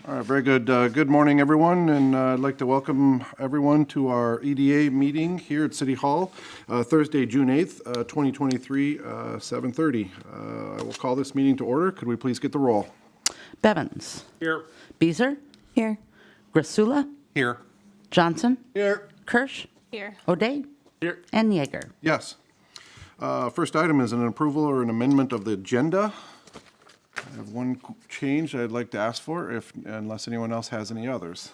All right, very good. Good morning, everyone, and I'd like to welcome everyone to our EDA meeting here at City Hall, Thursday, June 8th, 2023, 7:30. I will call this meeting to order. Could we please get the roll? Bevins. Here. Beezer. Here. Grasula. Here. Johnson. Here. Kirsch. Here. O'Day. Here. And Yeager. Yes. First item is an approval or an amendment of the agenda. I have one change I'd like to ask for, unless anyone else has any others.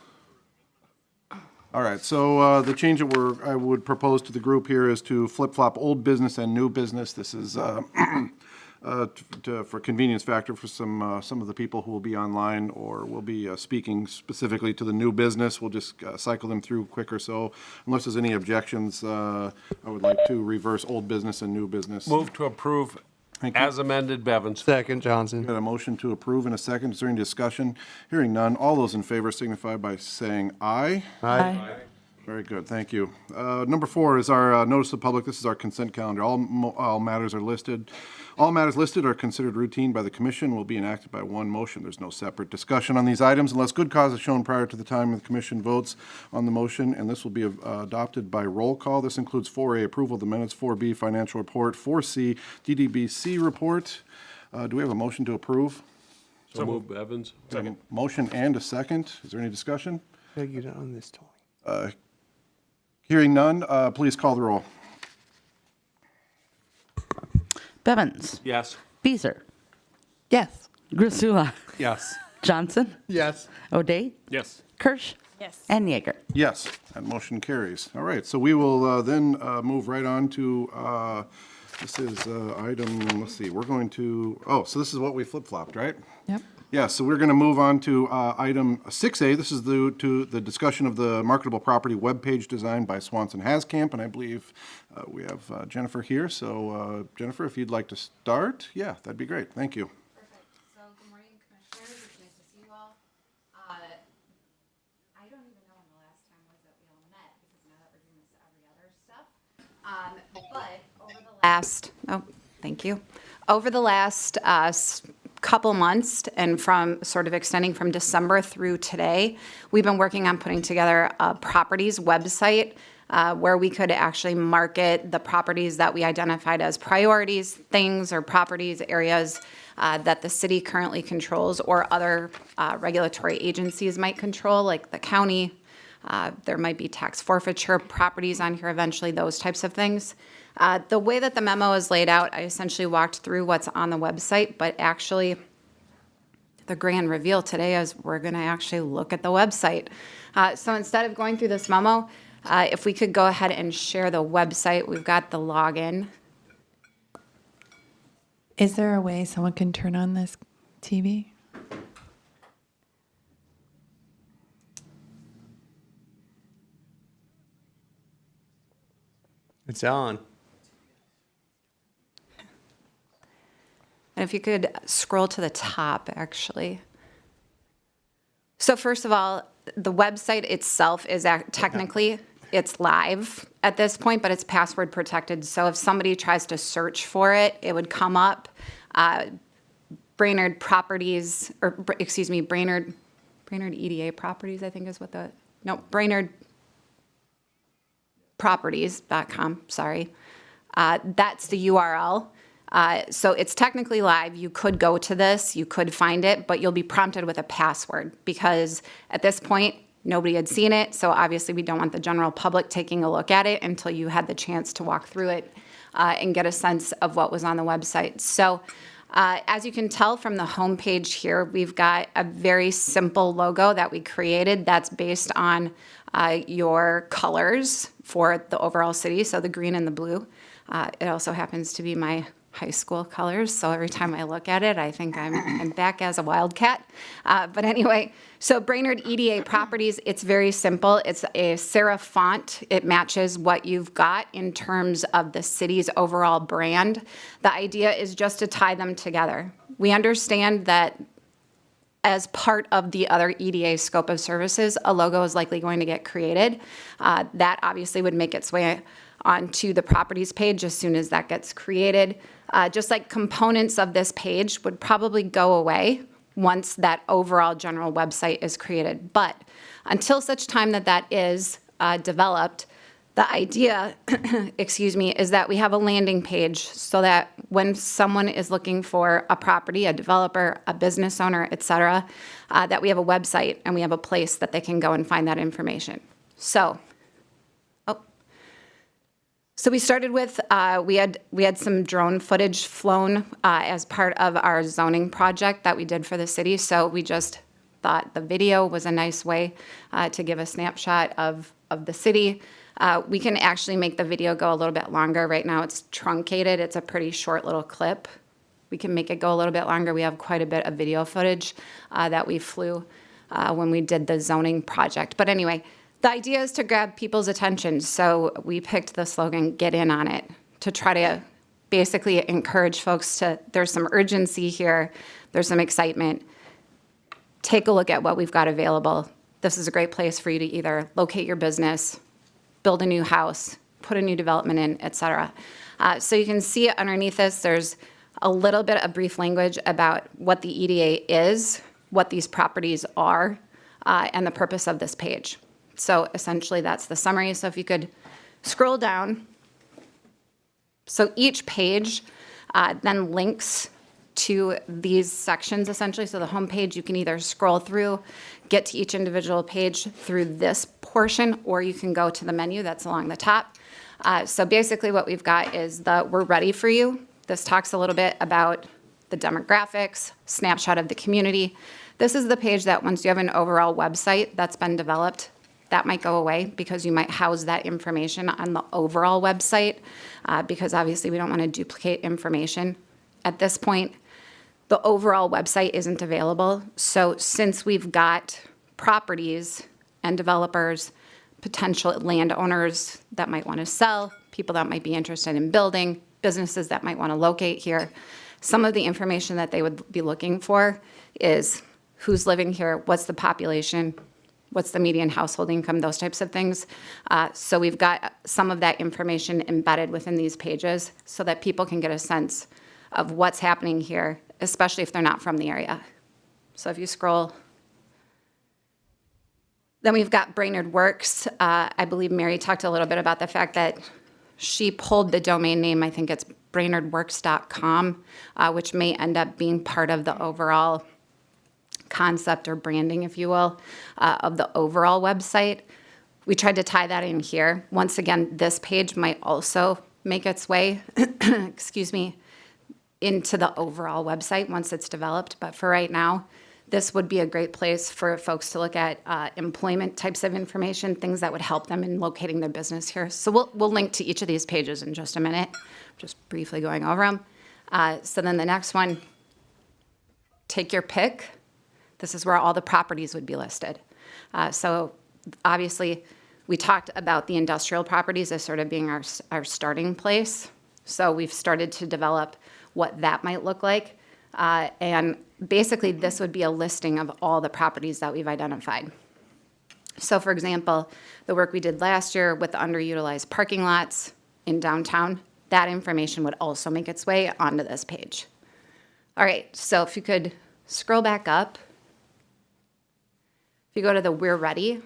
All right, so the change that I would propose to the group here is to flip-flop old business and new business. This is for convenience factor for some of the people who will be online or will be speaking specifically to the new business. We'll just cycle them through quicker. So unless there's any objections, I would like to reverse old business and new business. Move to approve as amended, Bevins. Second, Johnson. Got a motion to approve in a second. Is there any discussion? Hearing none. All those in favor signify by saying aye. Aye. Very good, thank you. Number 4 is our notice of public. This is our consent calendar. All matters are listed. All matters listed are considered routine by the commission, will be enacted by one motion. There's no separate discussion on these items unless good cause is shown prior to the time the commission votes on the motion, and this will be adopted by roll call. This includes 4A, approval of the minutes, 4B, financial report, 4C, DDBC report. Do we have a motion to approve? So move, Bevins. Second. Motion and a second. Is there any discussion? Get on this, Tony. Hearing none, please call the roll. Bevins. Yes. Beezer. Yes. Grasula. Yes. Johnson. Yes. O'Day. Yes. Kirsch. Yes. And Yeager. Yes, that motion carries. All right, so we will then move right on to, this is item, let's see, we're going to, so this is what we flip-flopped, right? Yep. Yeah, so we're going to move on to item 6A. This is to the discussion of the marketable property webpage design by Swanson Hascamp, and I believe we have Jennifer here. So Jennifer, if you'd like to start, yeah, that'd be great. Thank you. Perfect. So good morning, Commissioners. It's nice to see you all. I don't even know when the last time was that we all met, because now that we're doing this every other stuff. But over the last, thank you. Over the last couple months, and from sort of extending from December through today, we've been working on putting together a properties website where we could actually market the properties that we identified as priorities, things or properties, areas that the city currently controls or other regulatory agencies might control, like the county. There might be tax forfeiture properties on here eventually, those types of things. The way that the memo is laid out, I essentially walked through what's on the website, but actually the grand reveal today is we're going to actually look at the website. So instead of going through this memo, if we could go ahead and share the website, we've got the login. Is there a way someone can turn on this TV? It's on. And if you could scroll to the top, actually. So first of all, the website itself is technically, it's live at this point, but it's password protected. So if somebody tries to search for it, it would come up. Brainerd Properties, or excuse me, Brainerd EDA Properties, I think is what Brainerd Properties.com, sorry. That's the URL. So it's technically live. You could go to this, you could find it, but you'll be prompted with a password because at this point, nobody had seen it. So obviously we don't want the general public taking a look at it until you had the chance to walk through it and get a sense of what was on the website. So as you can tell from the homepage here, we've got a very simple logo that we created that's based on your colors for the overall city, so the green and the blue. It also happens to be my high school colors, so every time I look at it, I think I'm back as a Wildcat. But anyway, so Brainerd EDA Properties, it's very simple. It's a serif font. It matches what you've got in terms of the city's overall brand. The idea is just to tie them together. We understand that as part of the other EDA scope of services, a logo is likely going to get created. That obviously would make its way onto the properties page as soon as that gets created. Just like components of this page would probably go away once that overall general website is created. But until such time that that is developed, the idea, excuse me, is that we have a landing page so that when someone is looking for a property, a developer, a business owner, et cetera, that we have a website and we have a place that they can go and find that information. So we started with, we had some drone footage flown as part of our zoning project that we did for the city. So we just thought the video was a nice way to give a snapshot of the city. We can actually make the video go a little bit longer. Right now it's truncated. It's a pretty short little clip. We can make it go a little bit longer. We have quite a bit of video footage that we flew when we did the zoning project. But anyway, the idea is to grab people's attention. So we picked the slogan, "Get in on it," to try to basically encourage folks to, there's some urgency here, there's some excitement. Take a look at what we've got available. This is a great place for you to either locate your business, build a new house, put a new development in, et cetera. So you can see underneath this, there's a little bit of brief language about what the EDA is, what these properties are, and the purpose of this page. So essentially that's the summary. So if you could scroll down. So each page then links to these sections essentially. So the home page, you can either scroll through, get to each individual page through this portion, or you can go to the menu that's along the top. So basically what we've got is the "We're ready for you." This talks a little bit about the demographics, snapshot of the community. This is the page that once you have an overall website that's been developed, that might go away because you might house that information on the overall website because obviously we don't want to duplicate information. At this point, the overall website isn't available. So since we've got properties and developers, potential landowners that might want to sell, people that might be interested in building, businesses that might want to locate here, some of the information that they would be looking for is who's living here, what's the population, what's the median household income, those types of things. So we've got some of that information embedded within these pages so that people can get a sense of what's happening here, especially if they're not from the area. So if you scroll, then we've got Brainerd Works. I believe Mary talked a little bit about the fact that she pulled the domain name, I think it's brainerdworks.com, which may end up being part of the overall concept or branding, if you will, of the overall website. We tried to tie that in here. Once again, this page might also make its way, excuse me, into the overall website once it's developed. But for right now, this would be a great place for folks to look at employment types of information, things that would help them in locating their business here. So we'll link to each of these pages in just a minute, just briefly going over them. So then the next one, take your pick. This is where all the properties would be listed. So obviously, we talked about the industrial properties as sort of being our starting place. So we've started to develop what that might look like. And basically, this would be a listing of all the properties that we've identified. So for example, the work we did last year with the underutilized parking lots in downtown, that information would also make its way onto this page. All right, so if you could scroll back up. If you go to the "We're ready."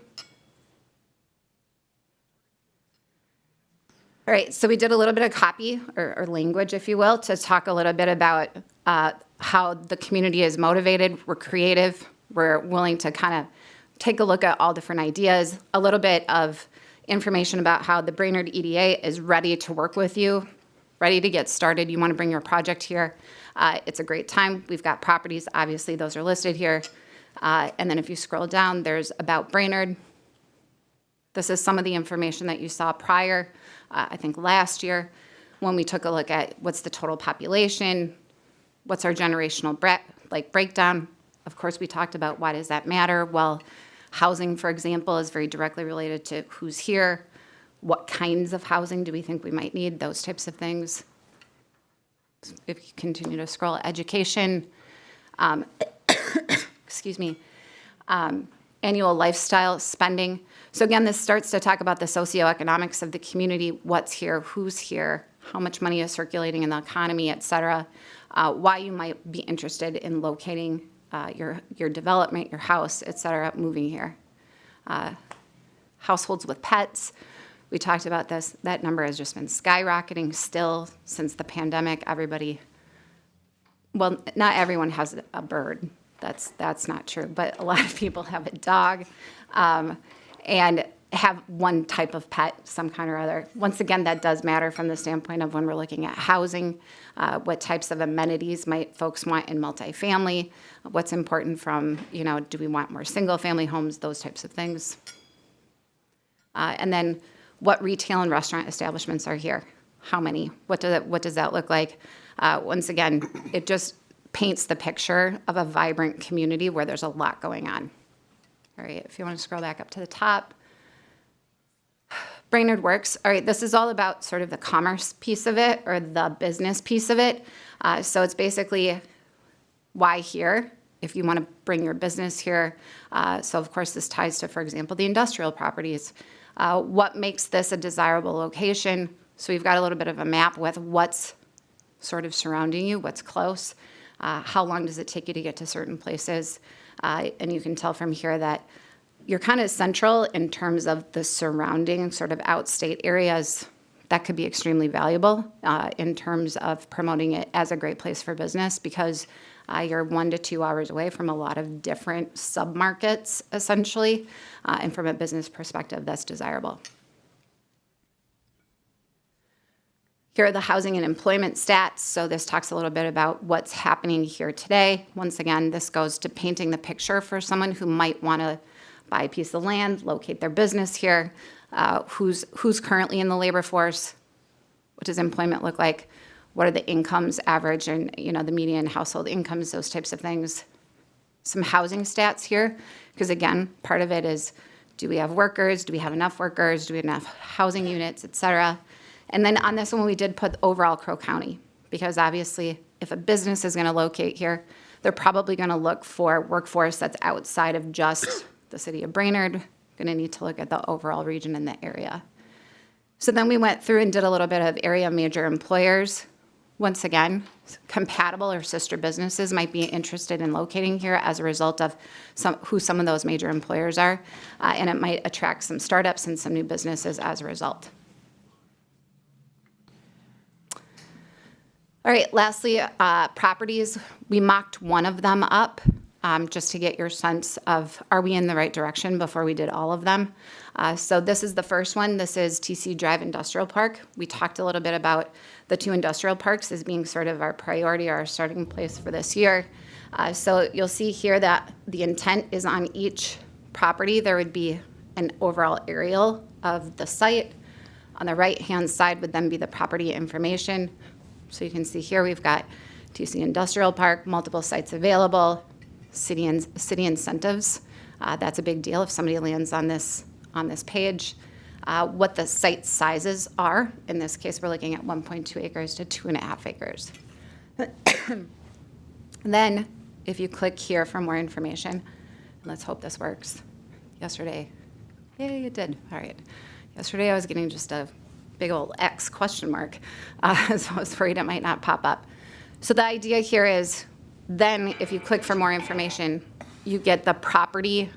All right, so we did a little bit of copy or language, if you will, to talk a little bit about how the community is motivated. We're creative. We're willing to kind of take a look at all different ideas, a little bit of information about how the Brainerd EDA is ready to work with you, ready to get started. You want to bring your project here. It's a great time. We've got properties. Obviously, those are listed here. And then if you scroll down, there's about Brainerd. This is some of the information that you saw prior, I think last year, when we took a look at what's the total population, what's our generational breakdown. Of course, we talked about why does that matter? Well, housing, for example, is very directly related to who's here, what kinds of housing do we think we might need, those types of things. If you continue to scroll, education, excuse me, annual lifestyle spending. So again, this starts to talk about the socioeconomics of the community, what's here, who's here, how much money is circulating in the economy, et cetera, why you might be interested in locating your development, your house, et cetera, moving here. Households with pets, we talked about this. That number has just been skyrocketing still since the pandemic. Everybody, well, not everyone has a bird. That's not true, but a lot of people have a dog and have one type of pet, some kind or other. Once again, that does matter from the standpoint of when we're looking at housing, what types of amenities might folks want in multifamily, what's important from, do we want more single-family homes, those types of things. And then what retail and restaurant establishments are here? How many? What does that look like? Once again, it just paints the picture of a vibrant community where there's a lot going on. All right, if you want to scroll back up to the top. Brainerd Works. All right, this is all about sort of the commerce piece of it or the business piece of it. So it's basically why here, if you want to bring your business here. So of course this ties to, for example, the industrial properties. What makes this a desirable location? So we've got a little bit of a map with what's sort of surrounding you, what's close, how long does it take you to get to certain places. And you can tell from here that you're kind of central in terms of the surrounding sort of outstate areas. That could be extremely valuable in terms of promoting it as a great place for business because you're 1 to 2 hours away from a lot of different submarkets, essentially, and from a business perspective, that's desirable. Here are the housing and employment stats. So this talks a little bit about what's happening here today. Once again, this goes to painting the picture for someone who might want to buy a piece of land, locate their business here, who's currently in the labor force, what does employment look like, what are the incomes average and the median household incomes, those types of things. Some housing stats here, because again, part of it is, do we have workers? Do we have enough workers? Do we have enough housing units, et cetera? And then on this one, we did put overall Crow County, because obviously if a business is gonna locate here, they're probably gonna look for workforce that's outside of just the city of Brainerd, gonna need to look at the overall region in the area. So then we went through and did a little bit of area major employers. Once again, compatible or sister businesses might be interested in locating here as a result of who some of those major employers are, and it might attract some startups and some new businesses as a result. All right, lastly, properties. We mocked one of them up just to get your sense of, are we in the right direction before we did all of them? So this is the first one. This is TC Drive Industrial Park. We talked a little bit about the 2 industrial parks as being sort of our priority, our starting place for this year. So you'll see here that the intent is on each property, there would be an overall aerial of the site. On the right-hand side would then be the property information. So you can see here we've got TC Industrial Park, multiple sites available, city incentives. That's a big deal if somebody lands on this page. What the site sizes are. In this case, we're looking at 1.2 acres to 2.5 acres. Then, if you click here for more information, and let's hope this works. Yesterday, yay, it did. All right. Yesterday, I was getting just a big old X question mark, so I was worried it might not pop up. So the idea here is, then if you click for more information, you get the property,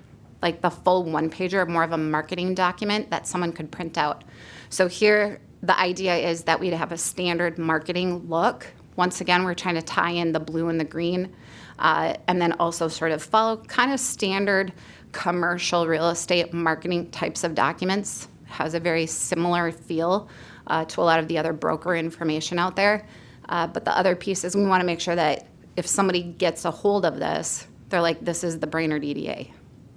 like the full one-pager, more of a marketing document that someone could print out. So here, the idea is that we'd have a standard marketing look. Once again, we're trying to tie in the blue and the green, and then also sort of follow kind of standard commercial real estate marketing types of documents. Has a very similar feel to a lot of the other broker information out there. But the other piece is we want to make sure that if somebody gets a hold of this, they're like, this is the Brainerd EDA.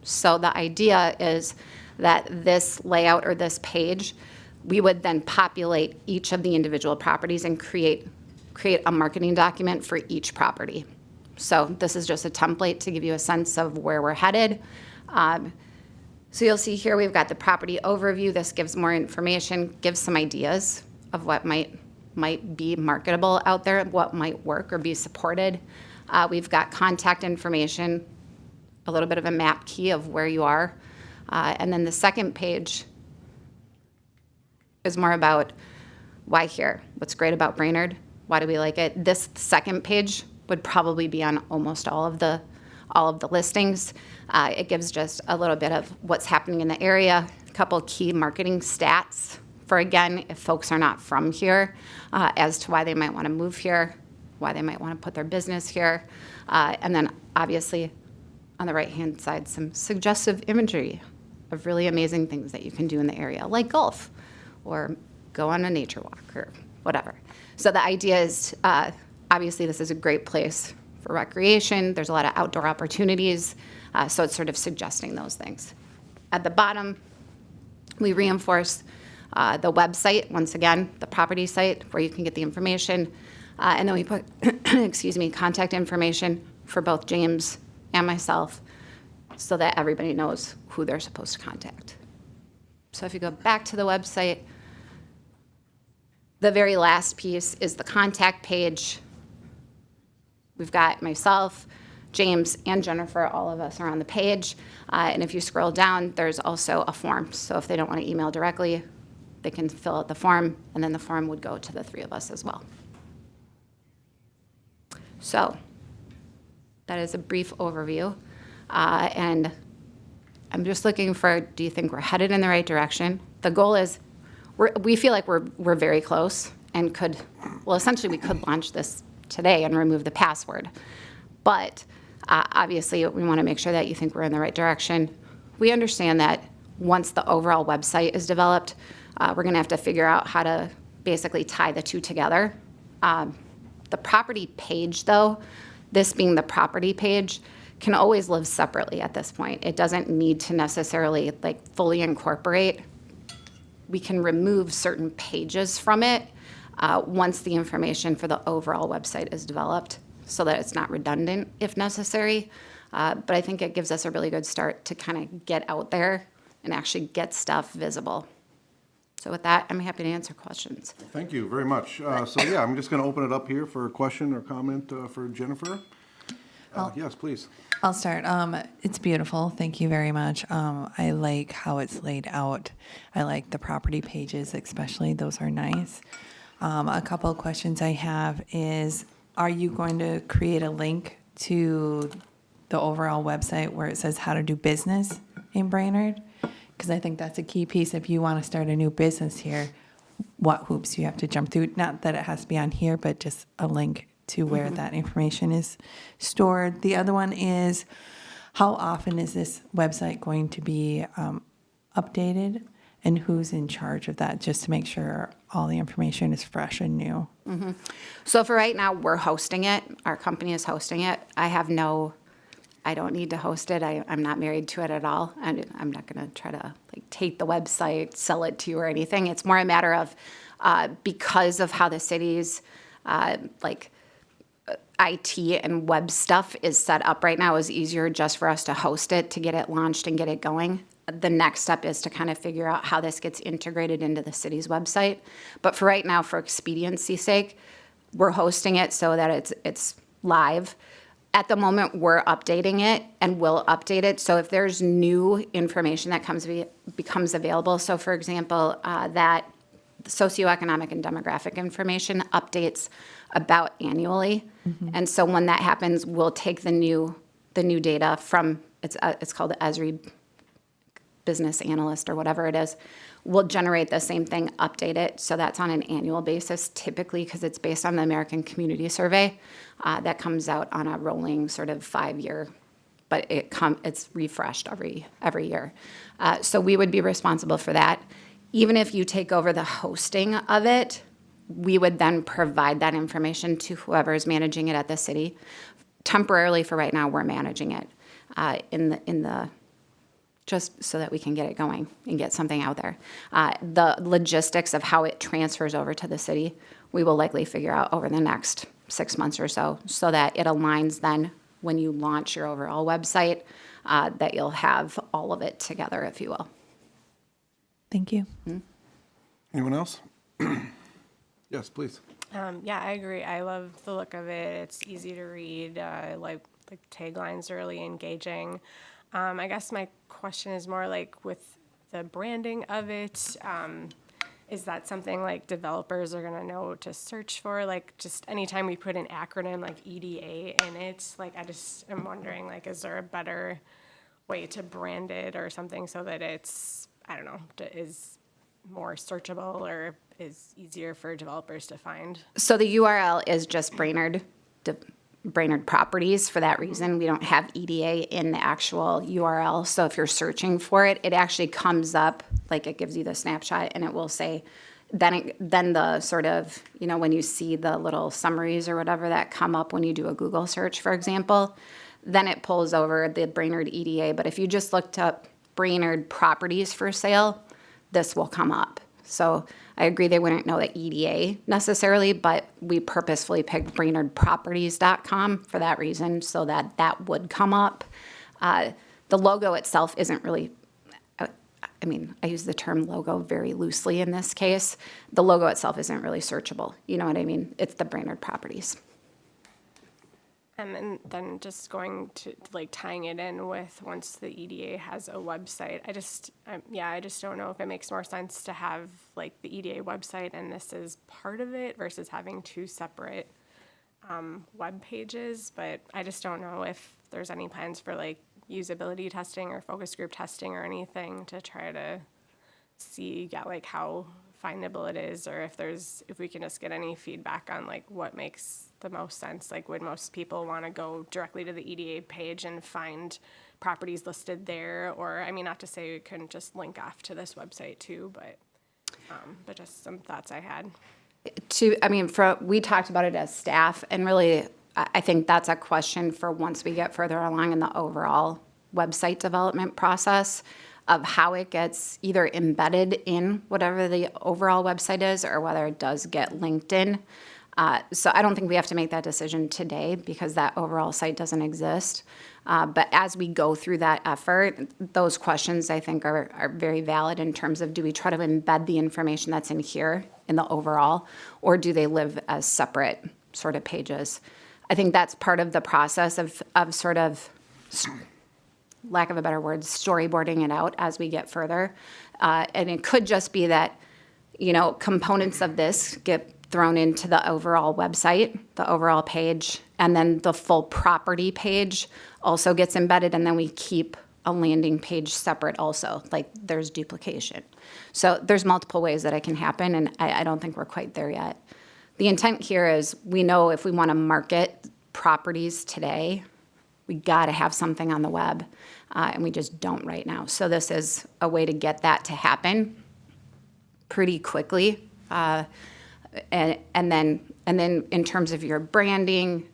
So the idea is that this layout or this page, we would then populate each of the individual properties and create a marketing document for each property. So this is just a template to give you a sense of where we're headed. So you'll see here we've got the property overview. This gives more information, gives some ideas of what might be marketable out there, what might work or be supported. We've got contact information, a little bit of a map key of where you are. And then the second page is more about why here, what's great about Brainerd, why do we like it. This second page would probably be on almost all of the all of the listings. It gives just a little bit of what's happening in the area, a couple key marketing stats for, again, if folks are not from here, as to why they might want to move here, why they might want to put their business here. And then obviously on the right-hand side, some suggestive imagery of really amazing things that you can do in the area, like golf or go on a nature walk or whatever. So the idea is, obviously this is a great place for recreation. There's a lot of outdoor opportunities. So it's sort of suggesting those things. At the bottom, we reinforce the website, once again, the property site where you can get the information. And then we put, excuse me, contact information for both James and myself so that everybody knows who they're supposed to contact. So if you go back to the website, the very last piece is the contact page. We've got myself, James, and Jennifer. All of us are on the page. And if you scroll down, there's also a form. So if they don't want to email directly, they can fill out the form, and then the form would go to the three of us as well. So that is a brief overview. And I'm just looking for, do you think we're headed in the right direction? The goal is, we feel like we're very close and could, well, essentially we could launch this today and remove the password. But obviously we want to make sure that you think we're in the right direction. We understand that once the overall website is developed, we're going to have to figure out how to basically tie the two together. The property page, though, this being the property page, can always live separately at this point. It doesn't need to necessarily like fully incorporate. We can remove certain pages from it once the information for the overall website is developed so that it's not redundant if necessary. But I think it gives us a really good start to kind of get out there and actually get stuff visible. So with that, I'm happy to answer questions. Thank you very much. So yeah, I'm just going to open it up here for a question or comment for Jennifer. Yes, please. I'll start. It's beautiful. Thank you very much. I like how it's laid out. I like the property pages, especially. Those are nice. A couple of questions I have is, are you going to create a link to the overall website where it says how to do business in Brainerd? Because I think that's a key piece. If you want to start a new business here, what hoops you have to jump through. Not that it has to be on here, but just a link to where that information is stored. The other one is, how often is this website going to be updated, and who's in charge of that, just to make sure all the information is fresh and new? So for right now, we're hosting it. Our company is hosting it. I don't need to host it. I'm not married to it at all. And I'm not going to try to like take the website, sell it to you or anything. It's more a matter of because of how the city's IT and web stuff is set up right now, is easier just for us to host it, to get it launched and get it going. The next step is to kind of figure out how this gets integrated into the city's website. But for right now, for expediency's sake, we're hosting it so that it's live. At the moment, we're updating it and we'll update it. So if there's new information that becomes available, so for example, that socioeconomic and demographic information updates about annually. And so when that happens, we'll take the new data from, it's called the Esri Business Analyst or whatever it is. We'll generate the same thing, update it. So that's on an annual basis, typically, because it's based on the American Community Survey that comes out on a rolling sort of 5-year, but it's refreshed every year. So we would be responsible for that. Even if you take over the hosting of it, we would then provide that information to whoever is managing it at the city. Temporarily, for right now, we're managing it just so that we can get it going and get something out there. The logistics of how it transfers over to the city, we will likely figure out over the next 6 months or so that it aligns then when you launch your overall website, that you'll have all of it together, if you will. Thank you. Anyone else? Yes, please. Yeah, I agree. I love the look of it. It's easy to read. I like the taglines are really engaging. I guess my question is more like with the branding of it. is that something like developers are gonna know to search for? Like, just anytime we put an acronym like EDA in it, like, I just am wondering, like, is there a better way to brand it or something so that it's, I don't know, is more searchable or is easier for developers to find? So the URL is just Brainerd Properties. For that reason, we don't have EDA in the actual URL. So if you're searching for it, it actually comes up, like it gives you the snapshot and it will say, then the sort of, when you see the little summaries or whatever that come up when you do a Google search, for example, then it pulls over the Brainerd EDA. But if you just looked up Brainerd Properties for sale, this will come up. So I agree they wouldn't know the EDA necessarily, but we purposefully picked BrainerdProperties.com for that reason, so that that would come up. The logo itself isn't really, I use the term logo very loosely in this case. The logo itself isn't really searchable. You know what I mean? It's the Brainerd Properties. And then just going to, like, tying it in with once the EDA has a website, I just don't know if it makes more sense to have, like, the EDA website and this is part of it versus having two separate web pages. But I just don't know if there's any plans for, like, usability testing or focus group testing or anything to try to see, like, how findable it is, or if we can just get any feedback on, like, what makes the most sense. Like, would most people want to go directly to the EDA page and find properties listed there? Or, not to say we couldn't just link off to this website too, but just some thoughts I had. We talked about it as staff, and really, I think that's a question for once we get further along in the overall website development process of how it gets either embedded in whatever the overall website is or whether it does get linked in. So I don't think we have to make that decision today because that overall site doesn't exist. But as we go through that effort, those questions I think are very valid in terms of, do we try to embed the information that's in here in the overall, or do they live as separate sort of pages? I think that's part of the process of sort of, lack of a better word, storyboarding it out as we get further. And it could just be that, components of this get thrown into the overall website, the overall page, and then the full property page also gets embedded, and then we keep a landing page separate also, like there's duplication. So there's multiple ways that it can happen, and I don't think we're quite there yet. The intent here is we know if we want to market properties today, we got to have something on the web, and we just don't right now. So this is a way to get that to happen pretty quickly. And then in terms of your branding,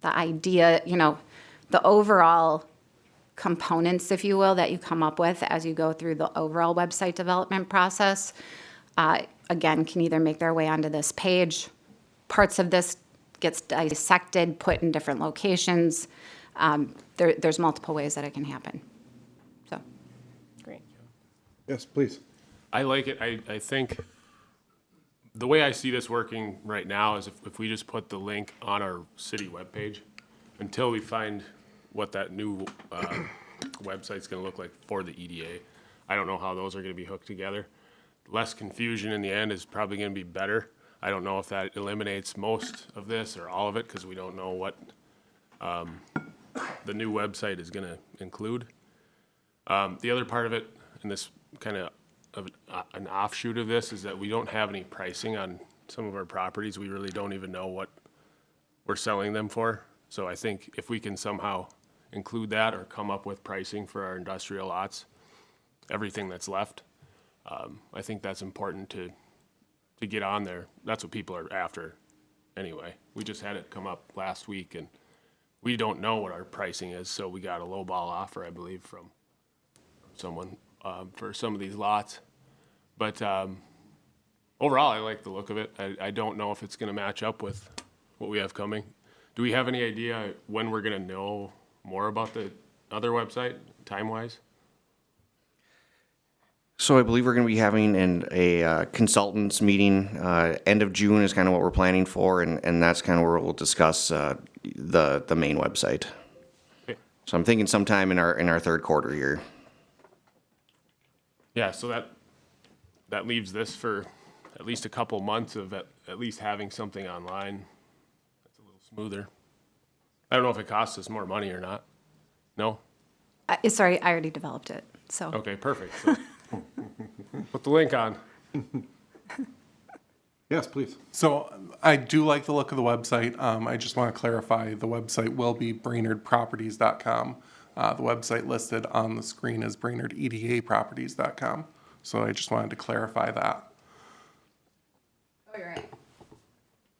the idea, the overall components, if you will, that you come up with as you go through the overall website development process, again, can either make their way onto this page. Parts of this gets dissected, put in different locations. There's multiple ways that it can happen. So, Great. Yes, please. I like it. I think the way I see this working right now is if we just put the link on our city webpage until we find what that new website's going to look like for the EDA. I don't know how those are going to be hooked together. Less confusion in the end is probably going to be better. I don't know if that eliminates most of this or all of it because we don't know what the new website is going to include. The other part of it, and this kind of an offshoot of this, is that we don't have any pricing on some of our properties. We really don't even know what we're selling them for. So I think if we can somehow include that or come up with pricing for our industrial lots, everything that's left, I think that's important to get on there. That's what people are after anyway. We just had it come up last week, and we don't know what our pricing is, so we got a lowball offer, I believe, from someone for some of these lots. But overall, I like the look of it. I don't know if it's going to match up with what we have coming. Do we have any idea when we're going to know more about the other website, time-wise? So I believe we're going to be having a consultants meeting. End of June is kind of what we're planning for, and that's kind of where we'll discuss the main website. Okay. So I'm thinking sometime in our third quarter here. Yeah, so that that leaves this for at least a couple months of at least having something online. That's a little smoother. I don't know if it costs us more money or not. No? Sorry, I already developed it, so. Okay, perfect. So, put the link on. Yes, please. So I do like the look of the website. I just want to clarify, the website will be brainerdproperties.com. The website listed on the screen is brainerdedaproperties.com. So I just wanted to clarify that. Oh, you're right.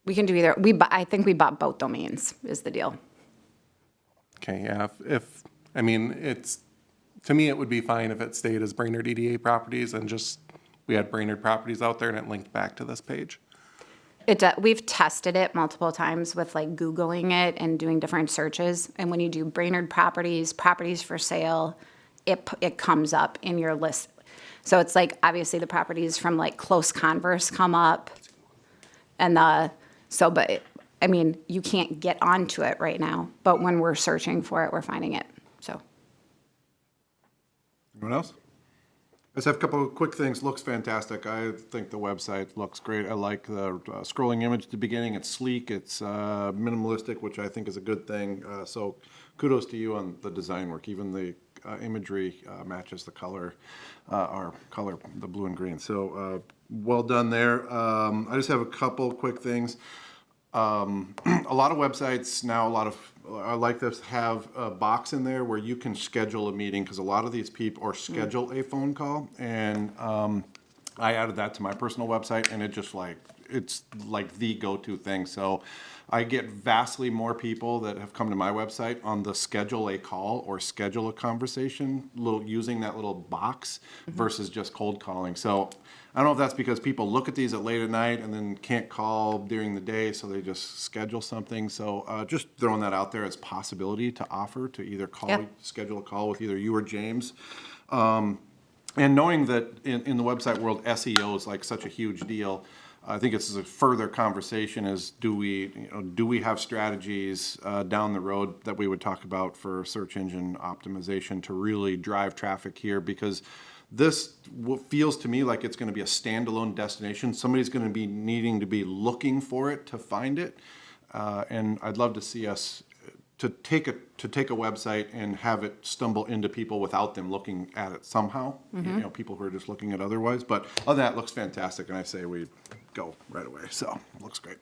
We can do either. I think we bought both domains is the deal. Okay, yeah, I mean, to me, it would be fine if it stayed as Brainerd EDA Properties and just, we had Brainerd Properties out there and it linked back to this page. We've tested it multiple times with like Googling it and doing different searches. And when you do Brainerd properties for sale, it comes up in your list. So it's like, obviously the properties from like close converse come up. And I mean, you can't get onto it right now, but when we're searching for it, we're finding it, so. Anyone else? I just have a couple of quick things. Looks fantastic. I think the website looks great. I like the scrolling image at the beginning. It's sleek. It's minimalistic, which I think is a good thing. So kudos to you on the design work. Even the imagery matches the color, the blue and green. So well done there. I just have a couple quick things. A lot of websites now, I like this, have a box in there where you can schedule a meeting, because a lot of these people, or schedule a phone call, and I added that to my personal website, and it's like the go-to thing. So I get vastly more people that have come to my website on the schedule a call or schedule a conversation, using that little box versus just cold calling. So I don't know if that's because people look at these at late at night and then can't call during the day, so they just schedule something. So just throwing that out there as possibility to offer to either schedule a call with either you or James. And knowing that in the website world, SEO is like such a huge deal. I think it's a further conversation is do we have strategies down the road that we would talk about for search engine optimization to really drive traffic here, because this feels to me like it's going to be a standalone destination. Somebody's going to be needing to be looking for it to find it, and I'd love to see us to take a website and have it stumble into people without them looking at it somehow. People who are just looking at it otherwise. But other than that, it looks fantastic, and I say we go right away. So it looks great.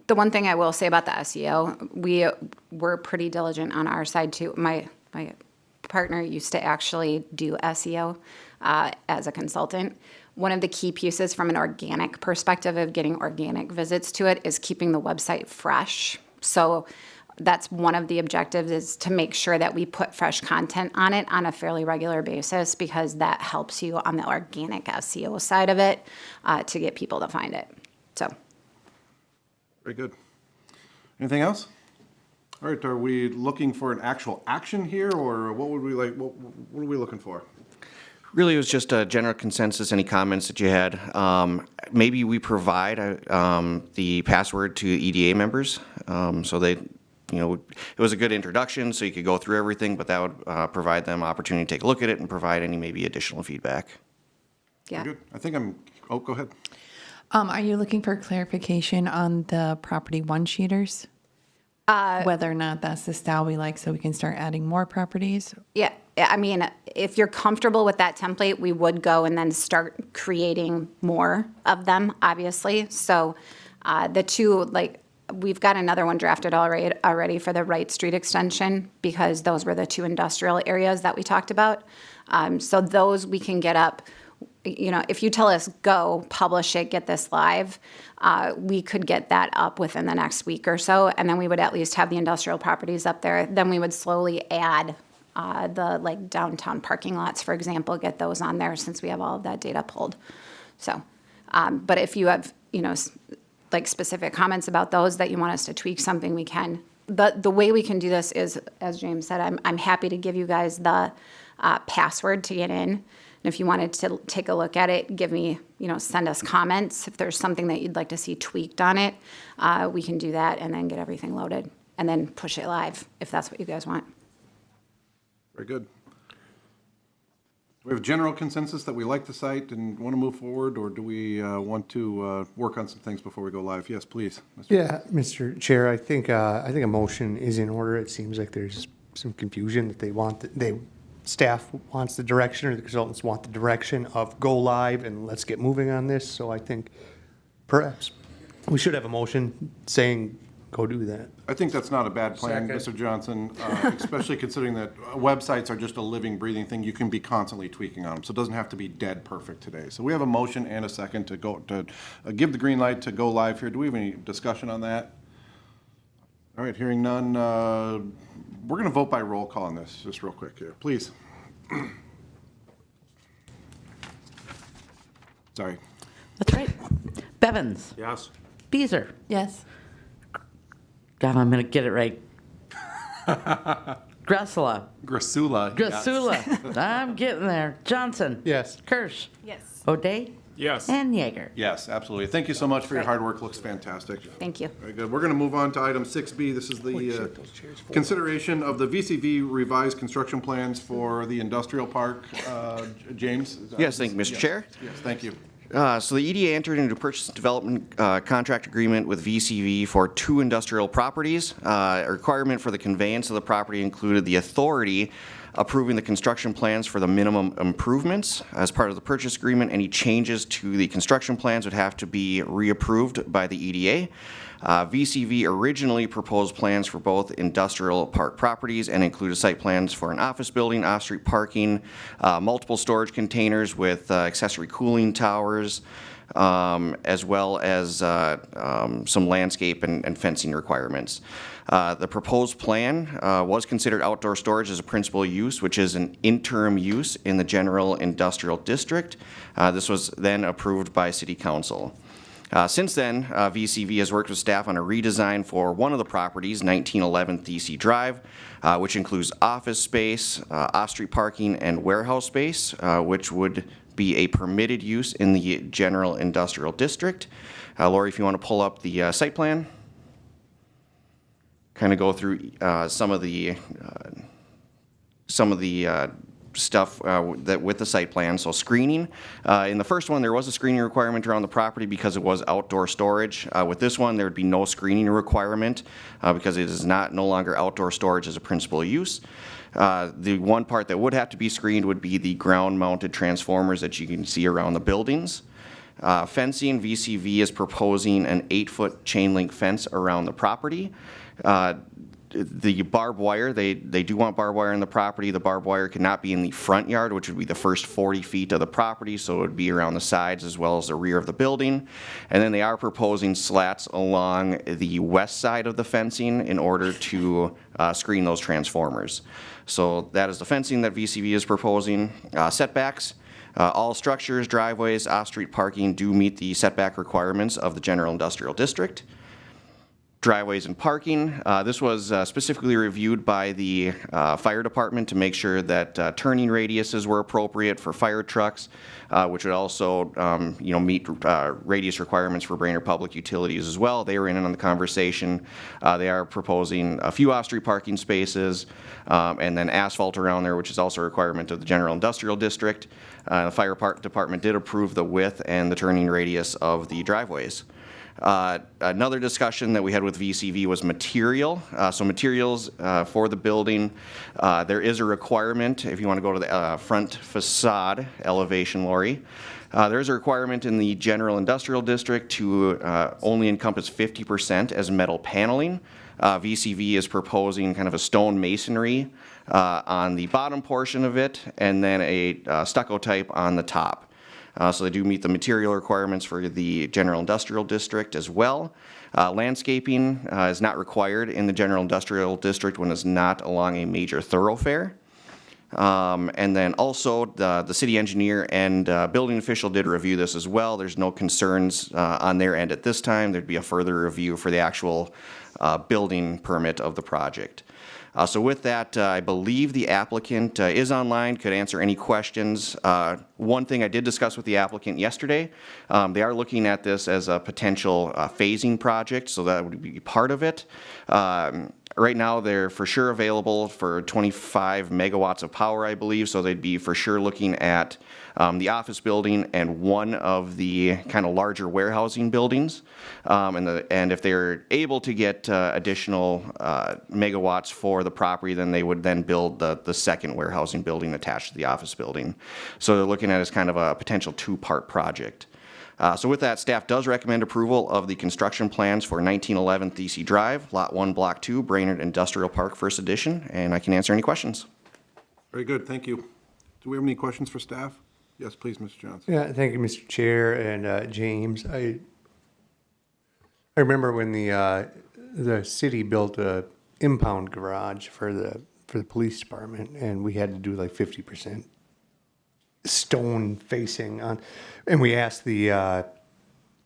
The one thing I will say about the SEO, we're pretty diligent on our side too. My partner used to actually do SEO as a consultant. One of the key pieces from an organic perspective of getting organic visits to it is keeping the website fresh. So that's one of the objectives, is to make sure that we put fresh content on it on a fairly regular basis, because that helps you on the organic SEO side of it to get people to find it. So. Very good. Anything else? All right, are we looking for an actual action here, or what would we like? What are we looking for? Really, it was just a general consensus, any comments that you had. Maybe we provide the password to EDA members, so they, it was a good introduction, so you could go through everything, but that would provide them opportunity to take a look at it and provide any maybe additional feedback. Yeah. Very good. I think go ahead. Are you looking for clarification on the property one sheeters? Whether or not that's the style we like, so we can start adding more properties? Yeah, I mean, if you're comfortable with that template, we would go and then start creating more of them, obviously. So the two, we've got another one drafted already for the Wright Street extension, because those were the two industrial areas that we talked about. So those we can get up. If you tell us, go, publish it, get this live, we could get that up within the next week or so, and then we would at least have the industrial properties up there. Then we would slowly add the downtown parking lots, for example, get those on there, since we have all of that data pulled. So, but if you have, specific comments about those that you want us to tweak something, we can. The way we can do this is, as James said, I'm happy to give you guys the password to get in. And if you wanted to take a look at it, give me, send us comments. If there's something that you'd like to see tweaked on it, we can do that and then get everything loaded and then push it live if that's what you guys want. Very good. we have general consensus that we like the site and want to move forward, or do we want to work on some things before we go live? Yes, please. Mr. Yeah, Mr. Chair, I think a motion is in order. It seems like there's some confusion that staff wants the direction, or the consultants want the direction of go live and let's get moving on this. So I think perhaps we should have a motion saying go do that. I think that's not a bad plan, Second. Mr. Johnson, especially considering that websites are just a living, breathing thing. You can be constantly tweaking on them, so it doesn't have to be dead perfect today. So we have a motion and a second to give the green light to go live here. Do we have any discussion on that? All right, hearing none, we're going to vote by roll call on this, just real quick here. Please. Sorry. That's right. Bevins. Yes. Beezer. Yes. God, I'm going to get it right. Gressela. Grasula. yes. Grasula. I'm getting there. Johnson. Yes. Kirsch. Yes. O'Day. Yes. And Yeager. Yes, absolutely. Thank you so much for your hard work. Looks fantastic. Thank you. Very good. We're going to move on to item 6B. This is the consideration of the VCV revised construction plans for the industrial park. James? Yes, thank you, Mr. Chair. Yes, thank you. So the EDA entered into a purchase and development contract agreement with VCV for 2 industrial properties. A requirement for the conveyance of the property included the authority approving the construction plans for the minimum improvements. As part of the purchase agreement, any changes to the construction plans would have to be reapproved by the EDA. VCV originally proposed plans for both industrial park properties and included site plans for an office building, off-street parking, multiple storage containers with accessory cooling towers, as well as some landscape and fencing requirements. The proposed plan was considered outdoor storage as a principal use, which is an interim use in the general industrial district. This was then approved by City Council. Since then, VCV has worked with staff on a redesign for one of the properties, 1911 DC Drive, which includes office space, off-street parking, and warehouse space, which would be a permitted use in the general industrial district. Lori, if you want to pull up the site plan, kind of go through some of the stuff that with the site plan. So screening. In the first one, there was a screening requirement around the property because it was outdoor storage. With this one, there would be no screening requirement because it is no longer outdoor storage as a principal use. The one part that would have to be screened would be the ground-mounted transformers that you can see around the buildings. Fencing, VCV is proposing an 8-foot chain link fence around the property. The barbed wire, they do want barbed wire in the property. The barbed wire cannot be in the front yard, which would be the first 40 feet of the property, so it would be around the sides as well as the rear of the building. And then they are proposing slats along the west side of the fencing in order to screen those transformers. So that is the fencing that VCV is proposing. Setbacks. All structures, driveways, off-street parking do meet the setback requirements of the general industrial district. Driveways and parking. This was specifically reviewed by the fire department to make sure that turning radiuses were appropriate for fire trucks, which would also meet radius requirements for Brainerd Public Utilities as well. They were in on the conversation. They are proposing a few off-street parking spaces and then asphalt around there, which is also a requirement of the general industrial district. The fire department did approve the width and the turning radius of the driveways. Another discussion that we had with VCV was material. So materials for the building, there is a requirement, if you want to go to the front facade elevation, Lori, there is a requirement in the general industrial district to only encompass 50% as metal paneling. VCV is proposing kind of a stone masonry on the bottom portion of it and then a stucco type on the top. So they do meet the material requirements for the general industrial district as well. Landscaping is not required in the general industrial district when it's not along a major thoroughfare. And then also the city engineer and building official did review this as well. There's no concerns on their end at this time. There'd be a further review for the actual building permit of the project. So with that, I believe the applicant is online, could answer any questions. One thing I did discuss with the applicant yesterday, they are looking at this as a potential phasing project, so that would be part of it. Right now, they're for sure available for 25 megawatts of power, I believe, so they'd be for sure looking at the office building and one of the kind of larger warehousing buildings. And if they're able to get additional megawatts for the property, then they would then build the second warehousing building attached to the office building. So they're looking at it as kind of a potential two-part project. So with that, staff does recommend approval of the construction plans for 1911 Thesey Drive, Lot 1, Block 2, Brainerd Industrial Park, First Edition, and I can answer any questions. Very good, thank you. Do we have any questions for staff? Yes, please, Mr. Johnson. Yeah, thank you, Mr. Chair and James. I remember when the city built a impound garage for the police department, and we had to do like 50% stone facing on, and we asked the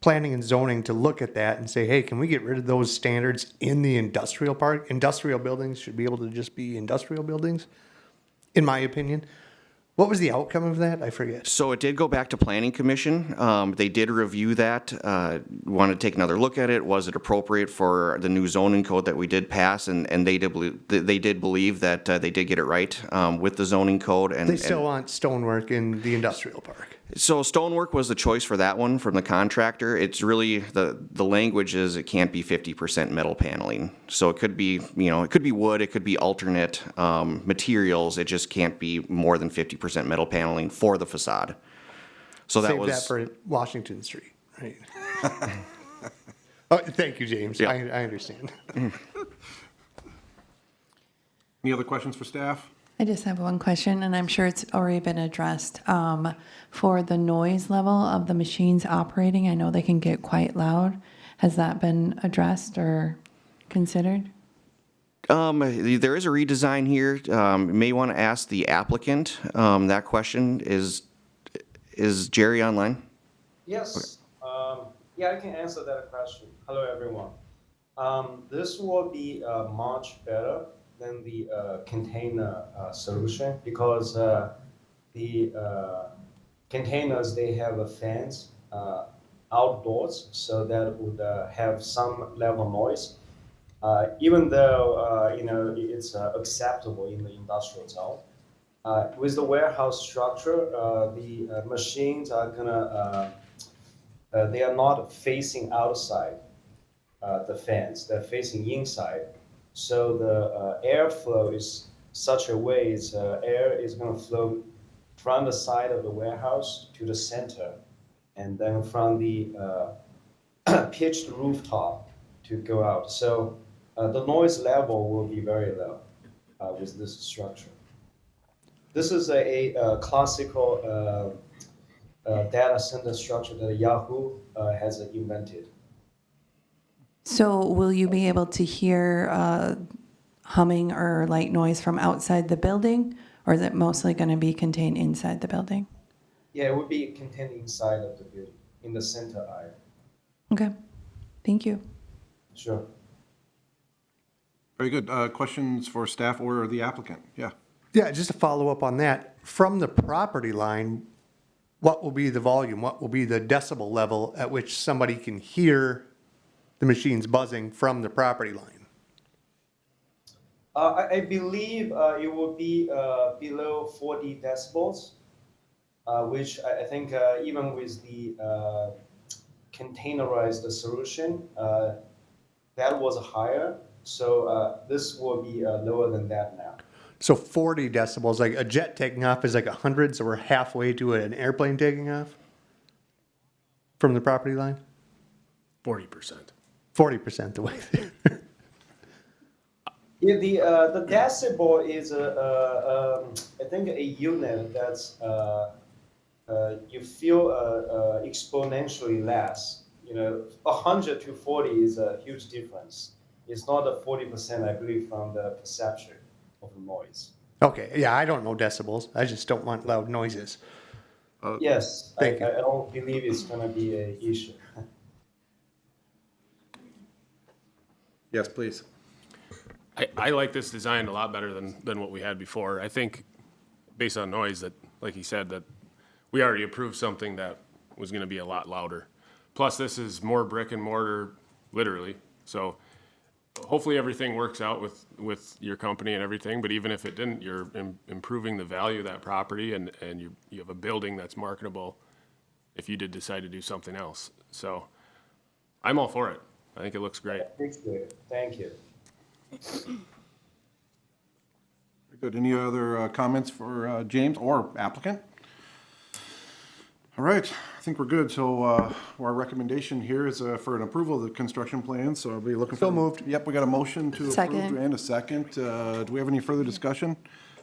planning and zoning to look at that and say, hey, can we get rid of those standards in the industrial park? Industrial buildings should be able to just be industrial buildings, in my opinion. What was the outcome of that? I forget. So it did go back to Planning Commission. They did review that, wanted to take another look at it. Was it appropriate for the new zoning code that we did pass? And they did believe that they did get it right with the zoning code. And They still want stonework in the industrial park. So stonework was the choice for that one from the contractor. It's really, the language is it can't be 50% metal paneling. So it could be, it could be wood, it could be alternate materials. It just can't be more than 50% metal paneling for the facade. So that Save was. that for Washington Street, right? Oh, thank you, James. Yeah. I understand. Any other questions for staff? I just have one question, and I'm sure it's already been addressed. For the noise level of the machines operating, I know they can get quite loud. Has that been addressed or considered? There is a redesign here. You may want to ask the applicant that question. Is Jerry online? Yes. Yeah, I can answer that question. Hello, everyone. This will be much better than the container solution because the containers, they have fans outdoors, so that would have some level of noise. Even though it's acceptable in the industrial zone. With the warehouse structure, the machines are gonna, they are not facing outside the fans, they're facing inside. So the airflow is such a way, air is gonna flow from the side of the warehouse to the center, and then from the pitched rooftop to go out. So the noise level will be very low with this structure. This is a classical data center structure that Yahoo has invented. So will you be able to hear humming or light noise from outside the building, or is it mostly going to be contained inside the building? Yeah, it would be contained inside of the building, in the center area. Okay, thank you. Sure. Very good. Questions for staff or the applicant? Yeah. Yeah, just to follow up on that, from the property line, what will be the volume? What will be the decibel level at which somebody can hear the machines buzzing from the property line? I believe it will be below 40 decibels, which I think even with the containerized solution, that was higher. So this will be lower than that now. So 40 decibels, like a jet taking off is like 100, so we're halfway to an airplane taking off from the property line? 40%. 40% the way there. Yeah, the decibel is I think a unit that's you feel exponentially less. 100 to 40 is a huge difference. It's not a 40%, I believe, from the perception of noise. Okay, yeah, I don't know decibels. I just don't want loud noises. Yes, I Thank you. don't believe it's going to be an issue. Yes, please. I like this design a lot better than what we had before. I think, based on noise, that, like he said, that we already approved something that was gonna be a lot louder. Plus, this is more brick and mortar, literally, so hopefully everything works out with your company and everything, but even if it didn't, you're improving the value of that property and you have a building that's marketable if you did decide to do something else. So I'm all for it. I think it looks great. Appreciate it. Thank you. Very good. Any other comments for James or applicant? All right, I think we're good. So our recommendation here is for an approval of the construction plan. So I'll be looking for. So moved. Yep, we got a motion to approve Second. and a second. Do we have any further discussion?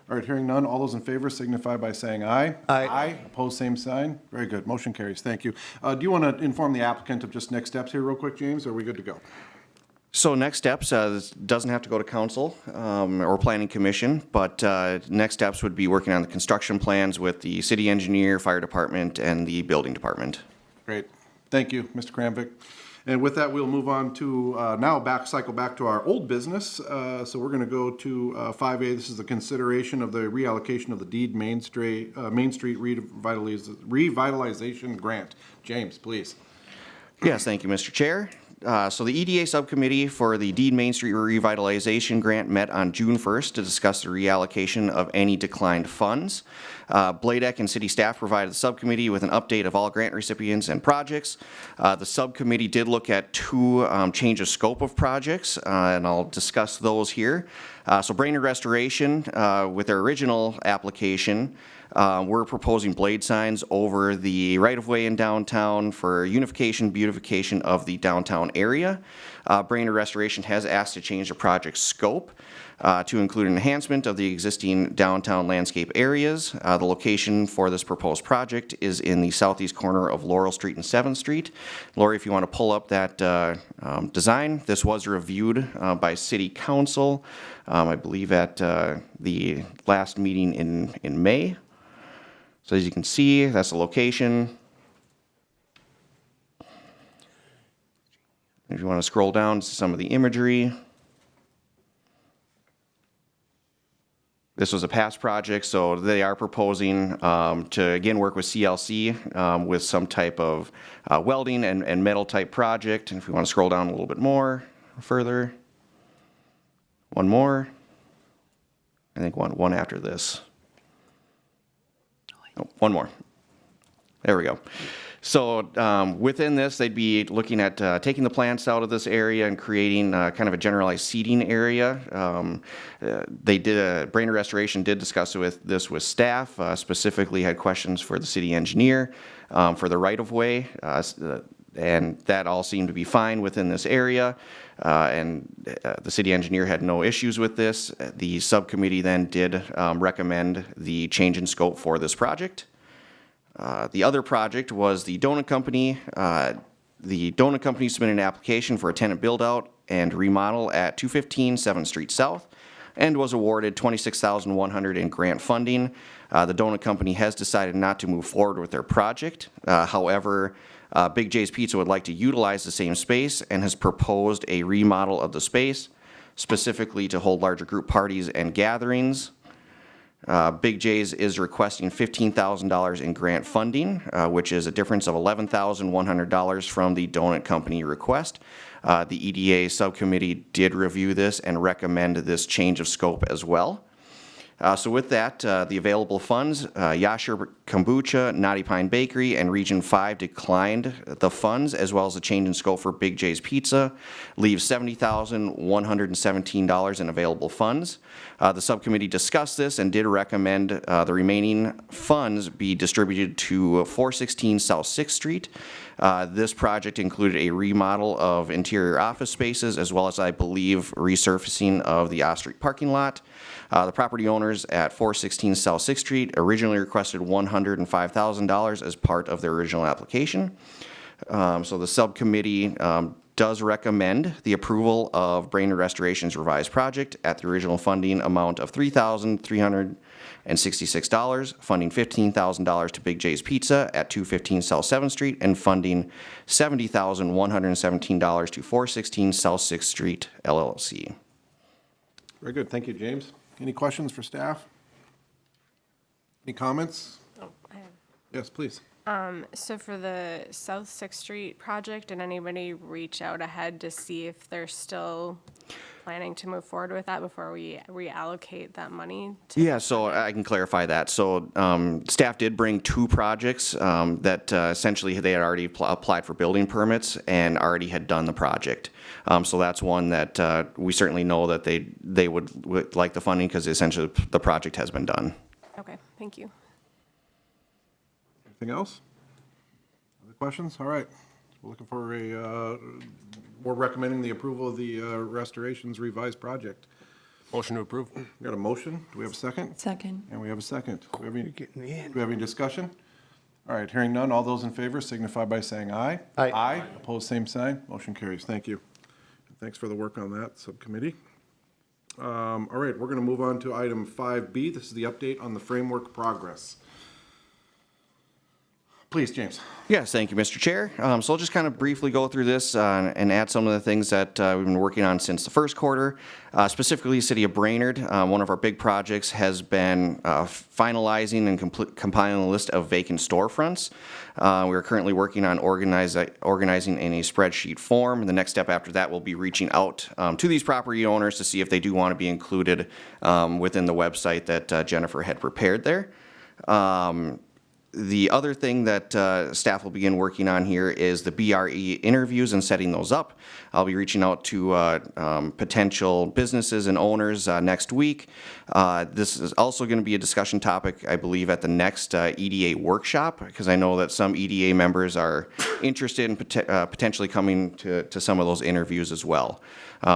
All right, hearing none. All those in favor signify by saying aye. Aye. Aye. Opposed, same sign. Very good. Motion carries. Thank you. Do you want to inform the applicant of just next steps here real quick, James? Or are we good to go? So next steps, this doesn't have to go to council or planning commission, but next steps would be working on the construction plans with the city engineer, fire department, and the building department. Great. Thank you, Mr. Kramvik. And with that, we'll move on to cycle back to our old business. So we're going to go to 5A. This is the consideration of the reallocation of the deed Main Street revitalization grant. James, please. Yes, thank you, Mr. Chair. So the EDA subcommittee for the Deed Main Street Revitalization Grant met on June 1st to discuss the reallocation of any declined funds. Bladek and city staff provided the subcommittee with an update of all grant recipients and projects. The subcommittee did look at two change of scope of projects, and I'll discuss those here. So Brainerd Restoration, with their original application, we're proposing blade signs over the right-of-way in downtown for unification, beautification of the downtown area. Brainerd Restoration has asked to change the project scope to include an enhancement of the existing downtown landscape areas. The location for this proposed project is in the southeast corner of Laurel Street and 7th Street. Lori, if you want to pull up that design, this was reviewed by City Council, I believe at the last meeting in May. So as you can see, that's the location. If you want to scroll down to some of the imagery. This was a past project, so they are proposing to again work with CLC with some type of welding and metal type project. And if we want to scroll down a little bit more, further, one more, I think one after this. Oh, one more. There we go. So within this, they'd be looking at taking the plants out of this area and creating kind of a generalized seating area. Brainerd Restoration did discuss this with staff, specifically had questions for the city engineer for the right-of-way, and that all seemed to be fine within this area. And the city engineer had no issues with this. The subcommittee then did recommend the change in scope for this project. The other project was the Donut Company. The Donut Company submitted an application for a tenant build-out and remodel at 215 7th Street South and was awarded $26,100 in grant funding. The Donut Company has decided not to move forward with their project. However, Big J's Pizza would like to utilize the same space and has proposed a remodel of the space, specifically to hold larger group parties and gatherings. Big J's is requesting $15,000 in grant funding, which is a difference of $11,100 from the Donut Company request. The EDA subcommittee did review this and recommend this change of scope as well. So with that, the available funds, Yasher Kombucha, Naughty Pine Bakery, and Region 5 declined the funds, as well as the change in scope for Big J's Pizza, leaves $70,117 in available funds. The subcommittee discussed this and did recommend the remaining funds be distributed to 416 South 6th Street. This project included a remodel of interior office spaces, as well as, I believe, resurfacing of the Off Street parking lot. The property owners at 416 South 6th Street originally requested $105,000 as part of their original application. So the subcommittee does recommend the approval of Brainerd Restoration's revised project at the original funding amount of $3,366, funding $15,000 to Big J's Pizza at 215 South 7th Street, and funding $70,117 to 416 South 6th Street, LLC. Very good. Thank you, James. Any questions for staff? Any comments? Oh, I have. Yes, please. So for the South 6th Street project, did anybody reach out ahead to see if they're still planning to move forward with that before we reallocate that money? To Yeah, so I can clarify that. So staff did bring 2 projects that essentially they had already applied for building permits and already had done the project. So that's one that we certainly know that they would like the funding because essentially the project has been done. Okay, thank you. Anything else? Other questions? All right. We're looking for we're recommending the approval of the restorations revised project. Motion to approve. We got a motion. Do we have a second? Second. And we have a second. Do we have any, Getting in. do we have any discussion? All right, hearing none. All those in favor signify by saying aye. Aye. Aye. Opposed, same sign. Motion carries. Thank you. Thanks for the work on that, subcommittee. All right, we're going to move on to item 5B. This is the update on the framework progress. Please, James. Yes, thank you, Mr. Chair. So I'll just kind of briefly go through this and add some of the things that we've been working on since the first quarter. Specifically, City of Brainerd, one of our big projects has been finalizing and compiling a list of vacant storefronts. We are currently working on organizing in a spreadsheet form. And the next step after that will be reaching out to these property owners to see if they do want to be included within the website that Jennifer had prepared there. The other thing that staff will begin working on here is the BRE interviews and setting those up. I'll be reaching out to potential businesses and owners next week. This is also going to be a discussion topic, I believe, at the next EDA workshop, because I know that some EDA members are interested in potentially coming to some of those interviews as well.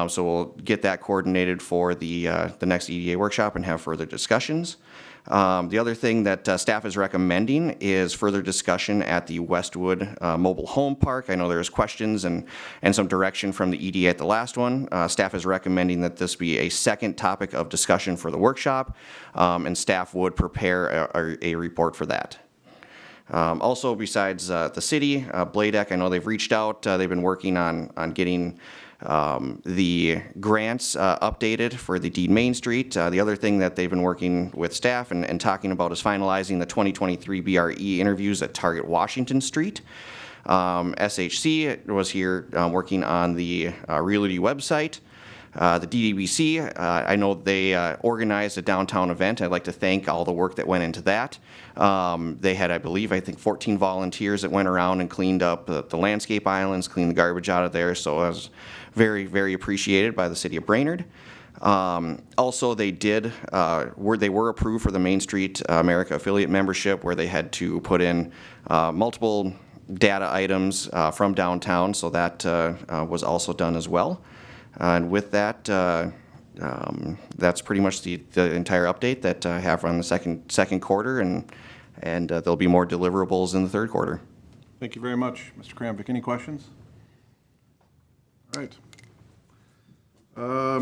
So we'll get that coordinated for the next EDA workshop and have further discussions. The other thing that staff is recommending is further discussion at the Westwood Mobile Home Park. I know there's questions and some direction from the EDA at the last one. Staff is recommending that this be a second topic of discussion for the workshop, and staff would prepare a report for that. Also, besides the city, Bladec, I know they've reached out. They've been working on getting the grants updated for the Deed Main Street. The other thing that they've been working with staff and talking about is finalizing the 2023 BRE interviews at Target Washington Street. SHC was here working on the Realty website. The DDBC, I know they organized a downtown event. I'd like to thank all the work that went into that. They had, I think 14 volunteers that went around and cleaned up the landscape islands, cleaned the garbage out of there. So I was very, very appreciated by the city of Brainerd. Also, they were approved for the Main Street America affiliate membership, where they had to put in multiple data items from downtown. So that was also done as well. And with that, that's pretty much the entire update that I have on the second quarter, and there'll be more deliverables in the third quarter. Thank you very much, Mr. Kramvik. Any questions? All right.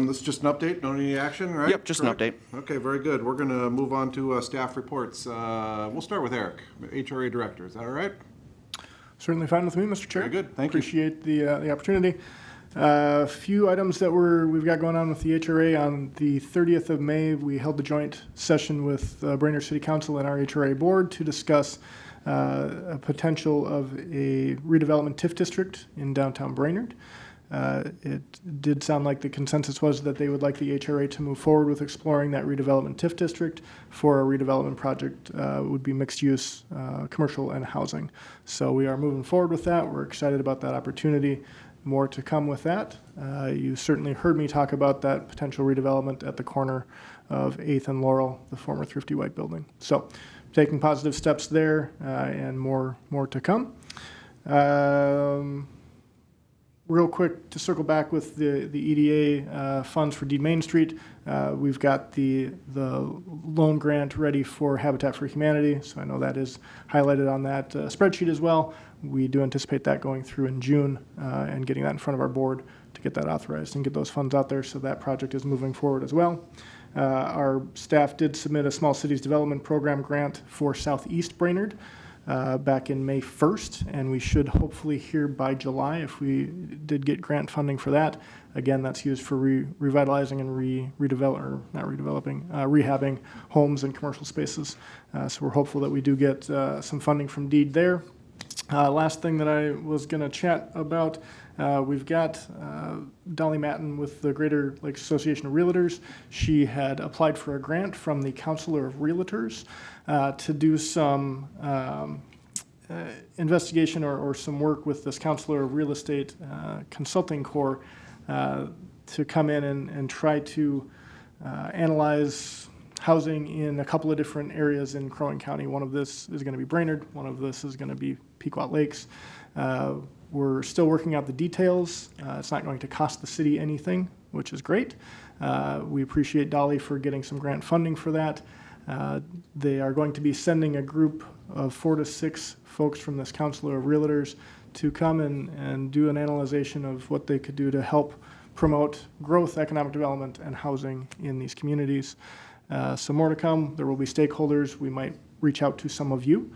This is just an update, no any action, right? Yep, just Correct? an update. Okay, very good. We're going to move on to staff reports. We'll start with Eric, HRA Director. Is that all right? Certainly fine with me, Mr. Chair. Very good. Thank you. Appreciate the opportunity. A few items that we've got going on with the HRA. On the 30th of May, we held the joint session with Brainerd City Council and our HRA board to discuss a potential of a redevelopment TIF district in downtown Brainerd. It did sound like the consensus was that they would like the HRA to move forward with exploring that redevelopment TIF district for a redevelopment project. Would be mixed use, commercial and housing. So we are moving forward with that. We're excited about that opportunity. More to come with that. You certainly heard me talk about that potential redevelopment at the corner of 8th and Laurel, the former Thrifty White building. So taking positive steps there, and more to come. Real quick, to circle back with the EDA funds for Deed Main Street, we've got the loan grant ready for Habitat for Humanity, so I know that is highlighted on that spreadsheet as well. We do anticipate that going through in June and getting that in front of our board to get that authorized and get those funds out there, so that project is moving forward as well. Our staff did submit a Small Cities Development Program grant for Southeast Brainerd back in May 1st, and we should hopefully hear by July if we did get grant funding for that. Again, that's used for revitalizing and rehabbing homes and commercial spaces. So we're hopeful that we do get some funding from DEED there. Last thing that I was going to chat about, we've got Dolly Matten with the Greater Lakes Association of Realtors. She had applied for a grant from the Counselor of Realtors to do some investigation or some work with this Counselor of Real Estate Consulting Corps to come in and try to analyze housing in a couple of different areas in Crow Wing County. One of this is going to be Brainerd. One of this is going to be Pequot Lakes. We're still working out the details. It's not going to cost the city anything, which is great. We appreciate Dolly for getting some grant funding for that. They are going to be sending a group of 4 to 6 folks from this Counselor of Realtors to come and do an analyzation of what they could do to help promote growth, economic development, and housing in these communities. Some more to come. There will be stakeholders. We might reach out to some of you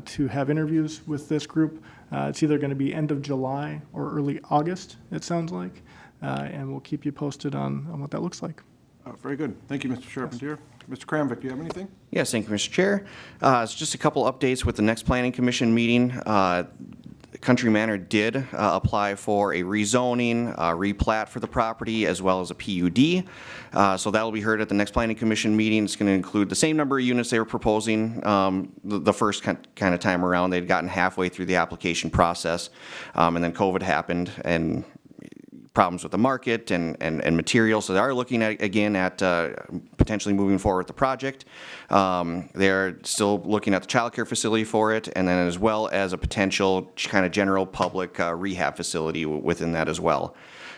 to have interviews with this group. It's either going to be end of July or early August, it sounds like, and we'll keep you posted on what that looks like. Very good. Thank you, Mr. Charpentier. Mr. Kramvik, do you have anything? Yes, thank you, Mr. Chair. It's just a couple updates with the next Planning Commission meeting. Country Manor did apply for a rezoning, replat for the property, as well as a PUD. So that will be heard at the next Planning Commission meeting. It's going to include the same number of units they were proposing the first kind of time around. They'd gotten halfway through the application process, and then COVID happened, and problems with the market and material. So they are looking at, again, at potentially moving forward with the project. They're still looking at the childcare facility for it, and then as well as a potential kind of general public rehab facility within that as well.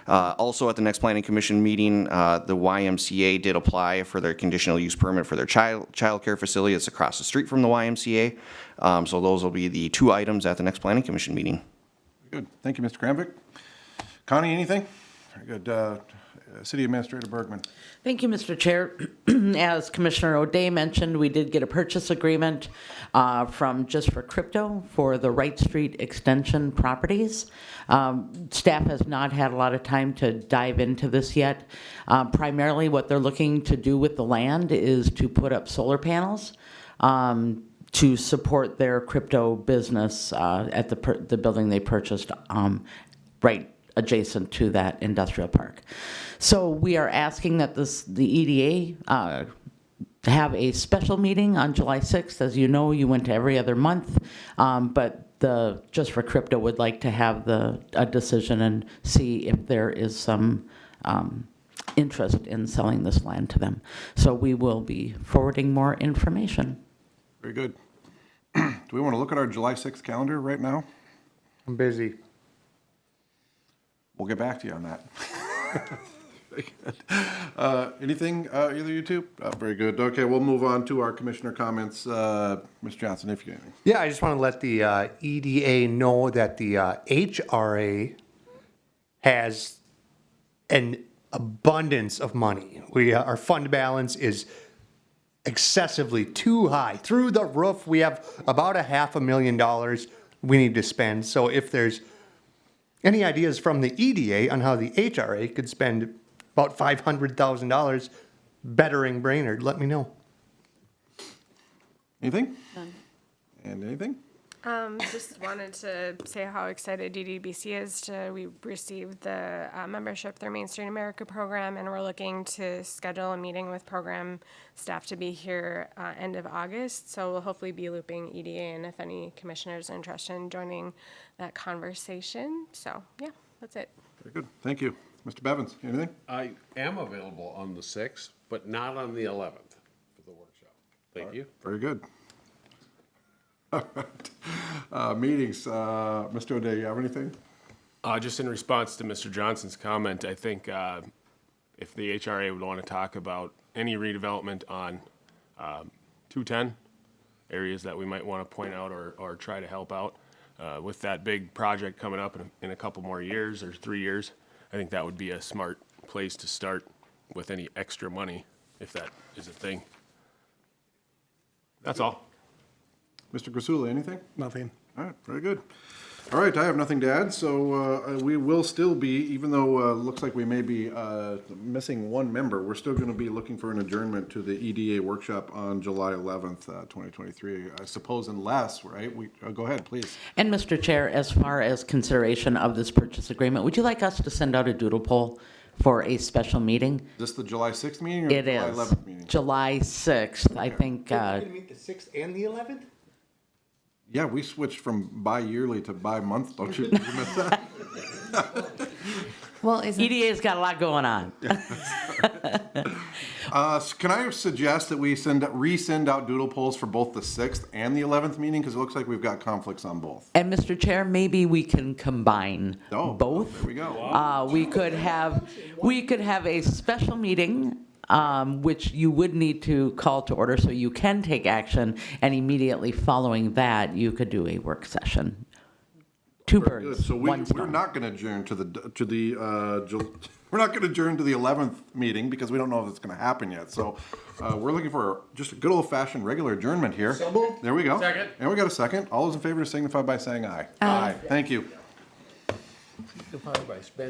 Also at the next Planning Commission meeting, the YMCA did apply for their conditional use permit for their childcare facility. It's across the street from the YMCA. So those will be the 2 items at the next Planning Commission meeting. Good. Thank you, Mr. Kramvik. Connie, anything? Very good. City Administrator Bergman. Thank you, Mr. Chair. As Commissioner O'Day mentioned, we did get a purchase agreement from Just for Crypto for the Wright Street Extension properties. Staff has not had a lot of time to dive into this yet. Primarily what they're looking to do with the land is to put up solar panels to support their crypto business at the building they purchased right adjacent to that industrial park. So we are asking that the EDA have a special meeting on July 6th. As you know, you went to every other month, but the Just for Crypto would like to have a decision and see if there is some interest in selling this land to them. So we will be forwarding more information. Very good. Do we want to look at our July 6th calendar right now? I'm busy. We'll get back to you on that. Very good. Anything, either you two? Very good. Okay, we'll move on to our commissioner comments. Mr. Johnson, if you can. Yeah, I just want to let the EDA know that the HRA has an abundance of money. Our fund balance is excessively too high, through the roof. We have about $500,000 we need to spend. So if there's any ideas from the EDA on how the HRA could spend about $500,000 bettering Brainerd, let me know. Anything? None. And anything? Just wanted to say how excited DDBC is we received the membership through Main Street America program, and we're looking to schedule a meeting with program staff to be here end of August. So we'll hopefully be looping EDA in if any commissioners are interested in joining that conversation. So yeah, that's it. Very good. Thank you. Mr. Bevins, anything? I am available on the 6th, but not on the 11th for the workshop. Thank you. Very good. All right. Meetings, Mr. O'Day, you have anything? Just in response to Mr. Johnson's comment, I think if the HRA would want to talk about any redevelopment on 210, areas that we might want to point out or try to help out, with that big project coming up in a couple more years or 3 years, I think that would be a smart place to start with any extra money, if that is a thing. That's all. Mr. Grasula, anything? Nothing. All right, very good. All right, I have nothing to add, so we will still be, even though looks like we may be missing one member, we're still going to be looking for an adjournment to the EDA workshop on July 11th, 2023. I suppose unless, right, we, go ahead, please. And Mr. Chair, as far as consideration of this purchase agreement, would you like us to send out a doodle poll for a special meeting? Is this the July 6th meeting or It the July is 11th meeting? July 6th, I think. We're gonna meet the 6th and the 11th? Yeah, we switched from bi-yearly to bi-month, don't you? Did you miss that? Well, isn't EDA's got a lot going on. Can I suggest that we resend out doodle polls for both the 6th and the 11th meeting? Because it looks like we've got conflicts on both. And Mr. Chair, maybe we can combine both. There we go. We could have a special meeting, which you would need to call to order so you can take action, and immediately following that, you could do a work session. Two Good. birds, So one we're stone. not going to adjourn we're not going to adjourn to the 11th meeting because we don't know if it's going to happen yet. So we're looking for just a good old-fashioned regular adjournment here. There we go. Second. And we got a second. All those in favor signify by saying aye. Aye. Thank you. Signify by spending